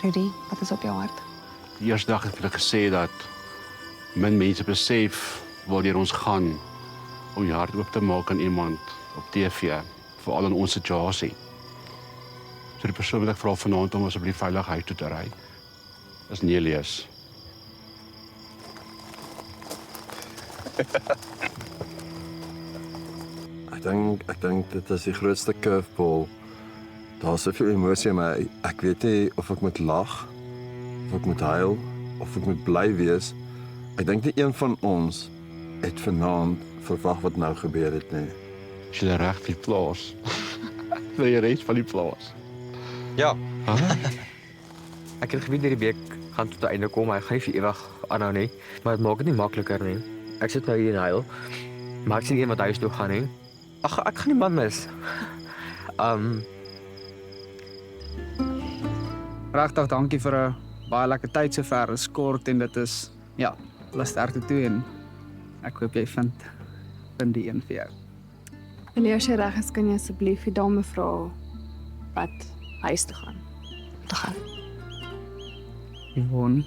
Rudy, wat is op jou hart? Die eerste dag het hulle gesê dat min mense besef waartoe ons gaan om jou hart oop te maak aan iemand op TV, veral in ons situasie. So die persoon wat ek vra vanaand om asseblief veilig huis toe te ry, is Nelius. Ek dink dit is die grootste curveball. Daar's soveel emosie in my. Ek weet nie of ek moet lag, of ek moet huil, of ek moet bly wees. Ek dink nie een van ons het vanaand verwag wat nou gebeur het nie. Is jy reg vir die plaas? Wil jy res van die plaas? Ja. Ek het geweet hierdie week gaan tot 'n einde kom, hy gaan nie vir ewig aanhou nie, maar dit maak dit nie makliker nie. Ek sit nou hier in huil, maar ek sien iemand huis toe gaan nie. Ag, ek gaan die man mis. Regtig dankie vir 'n baie lekker tyd sover. Dit is kort en dit is ja, alles sterkte toe en ek hoop jy vind die een vir jou. En as jy reg is, kan jy asseblief die dame vra wat huis toe gaan. Toe gaan. Yvonne,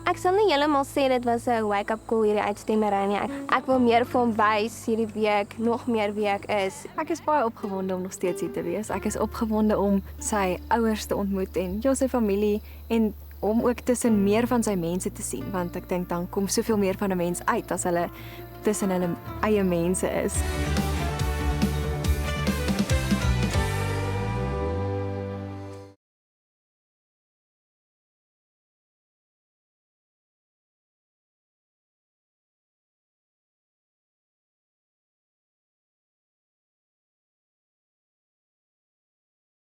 Ek sal nie heeltemal sê dit was 'n wake-up call hierdie uitstemmery nie. Ek wil meer vir hom wys hierdie week, nog meer wie ek is. Ek is baie opgewonde om nog steeds hier te wees. Ek is opgewonde om sy ouers te ontmoet en sy familie en om ook tussen meer van sy mense te sien, want ek dink dan kom soveel meer van 'n mens uit as hulle tussen hulle eie mense is.